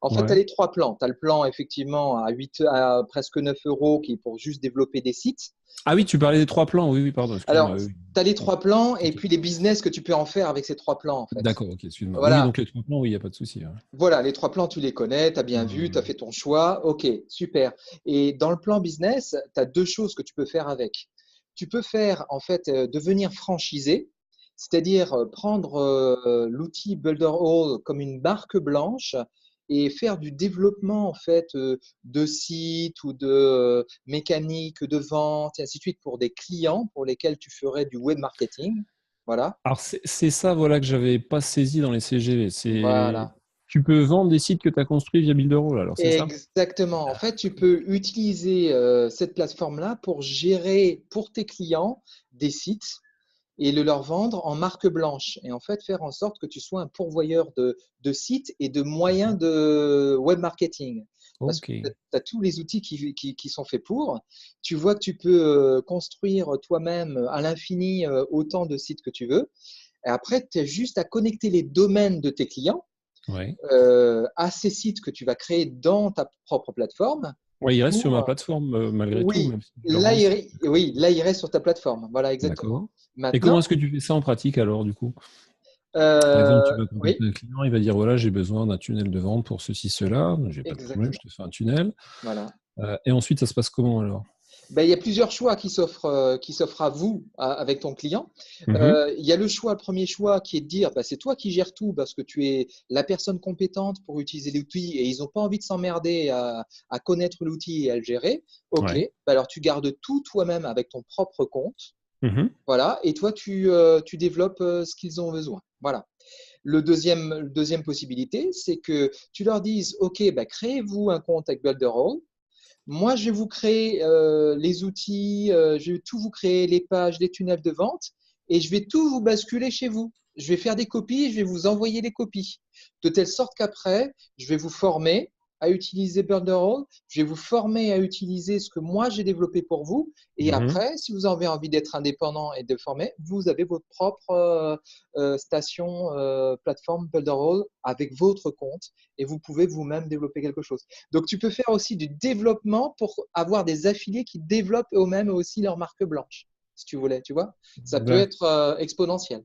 En fait, tu as Ouais. les trois plans. Tu as le plan effectivement à presque 9 euros qui est pour juste développer des sites. Ah oui, tu parlais des 3 plans. Oui, oui, pardon, excuse-moi. Alors, Oui, tu as les oui. trois plans et Ok. puis les business que tu peux en faire avec ces trois plans en fait. D'accord, ok, excuse-moi. Oui, oui, Voilà. donc les 3 plans, oui, il n'y a pas de souci. Ouais. Voilà, les trois plans, tu les connais, tu as bien vu, tu as Ouais. fait ton choix. OK, super. Et dans le plan business, tu as deux choses que tu peux faire avec. Tu peux faire, en fait, devenir franchisé, c'est-à-dire prendre l'outil Builder All comme une marque blanche et faire du développement, en fait, de sites ou de mécanique de vente et ainsi de suite pour des clients pour lesquels tu ferais du web marketing. Voilà. Alors, c'est ça, voilà, que j'avais pas saisi dans les CGV. Voilà. Tu peux vendre des sites que tu as construits via Builderall, alors c'est ça? Exactement. En fait, tu peux utiliser cette plateforme-là pour gérer pour tes clients des sites et le leur vendre en marque blanche. Et en fait, faire en sorte que tu sois un pourvoyeur de sites et de moyens de web marketing. Parce que Ok. tu as tous les outils qui sont faits pour. Tu vois que tu peux construire toi-même à l'infini autant de sites que tu veux. Et après, tu as juste à connecter les domaines de tes clients Ouais. à ces sites que tu vas créer dans ta propre plateforme Ouais, il reste sur ma pour, plateforme malgré tout, oui, même si je le rends le site. oui, là, il reste sur ta plateforme. Voilà, exactement. D'accord. Et comment est-ce Maintenant, que tu fais ça en pratique alors, du coup? Par exemple, tu vas oui, contacter un client, il va dire voilà, j'ai besoin d'un tunnel de vente pour ceci, cela. J'ai pas de problème, je exactement. te fais un tunnel. Voilà. Et ensuite, ça se passe comment alors? Ben, il y a plusieurs choix qui s'offrent à vous avec ton client. Mhm. Il y a le choix, le premier choix qui est de dire bah, c'est toi qui gères tout parce que tu es la personne compétente pour utiliser l'outil et ils n'ont pas envie de s'emmerder à connaître l'outil et à le gérer. Ok, Ouais. bah, alors tu gardes tout toi-même avec ton propre compte. Mhm. Voilà, et toi, tu développes ce qu'ils ont besoin. Voilà. Deuxième possibilité, c'est que tu leur dises, OK, bah, créez-vous un compte avec Builderall. Moi, je vais vous créer les outils, je vais tout vous créer, les pages, les tunnels de vente, et je vais tout vous basculer chez vous. Je vais faire des copies et je vais vous envoyer les copies. De telle sorte qu'après, je vais vous former à utiliser Builderall, je vais vous former à utiliser ce que moi j'ai développé pour vous, et Mhm. après, si vous avez envie d'être indépendant et de former, vous avez votre propre station, plateforme Builderall avec votre compte, et vous pouvez vous-même développer quelque chose. Donc, tu peux faire aussi du développement pour avoir des affiliés qui développent eux-mêmes aussi leur marque blanche, si tu voulais, tu vois. Ça peut D'accord. être exponentiel.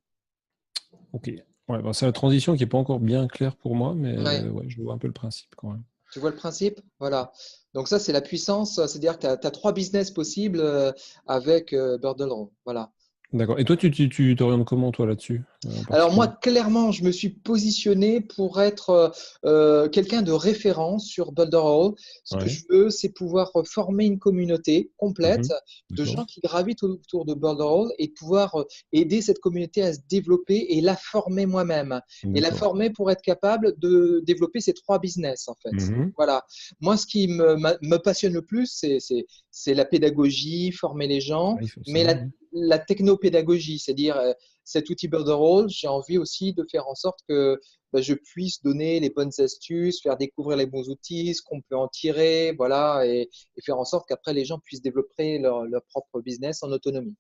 Ok. Ouais, bah, c'est la transition qui n'est pas encore bien claire pour moi, mais Ouais. ouais, je vois un peu le principe quand même. Tu vois le principe? Voilà. Donc, ça, c'est la puissance. C'est-à-dire que tu as trois business possibles avec Birdle. Voilà. D'accord. Et toi, tu t'orientes comment, toi, là-dessus, en Alors moi, particulier? clairement, je me suis positionné pour être quelqu'un de référence sur Boulder Hall. Ce que Ouais. je veux, c'est pouvoir former une communauté complète Mhm. de D'accord. gens qui gravitent autour de Boulder Hall et pouvoir aider cette communauté à se développer et la former moi-même. Et la D'accord. former pour être capable de développer ces trois business, en fait. Mhm. Voilà. Moi, ce qui me passionne le plus, c'est la pédagogie, former les gens, Oui, mais forcément, oui. la technopédagogie, c'est-à-dire cet outil Builderall, j'ai envie aussi de faire en sorte que bah, je puisse donner les bonnes astuces, faire découvrir les bons outils, ce qu'on peut en tirer, voilà, et faire en sorte qu'après les gens puissent développer leur propre business en autonomie.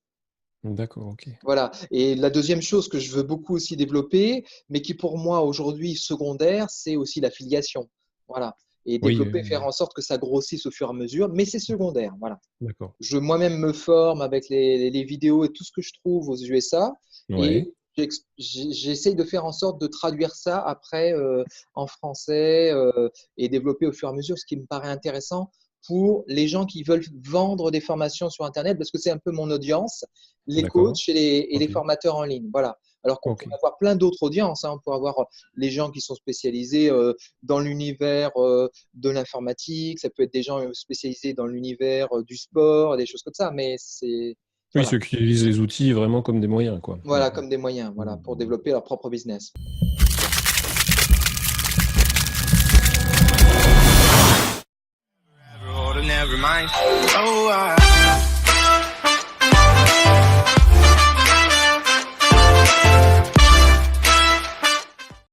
D'accord, ok. Voilà. Et la deuxième chose que je veux beaucoup aussi développer, mais qui pour moi aujourd'hui secondaire, c'est aussi l'affiliation. Voilà. Et Oui, développer, faire en sorte que ça grossisse au fur et à mesure, mais c'est secondaire. Voilà. d'accord. Je moi-même me forme avec les vidéos et tout ce que je trouve aux USA Ouais. et j'essaye de faire en sorte de traduire ça après en français et développer au fur et à mesure ce qui me paraît intéressant pour les gens qui veulent vendre des formations sur Internet parce que c'est un peu mon audience, les D'accord. coachs et les Ok. formateurs en ligne. Voilà. Alors qu'on Ok. pourrait avoir plein d'autres audiences. Hein. On pourrait avoir les gens qui sont spécialisés dans l'univers de l'informatique, ça peut être des gens spécialisés dans l'univers du sport, des choses comme ça, mais c'est Oui, voilà, ceux qui utilisent les outils vraiment comme des moyens, quoi. voilà comme des moyens, voilà, pour Mhm. développer leur propre business. Never mind. Oh,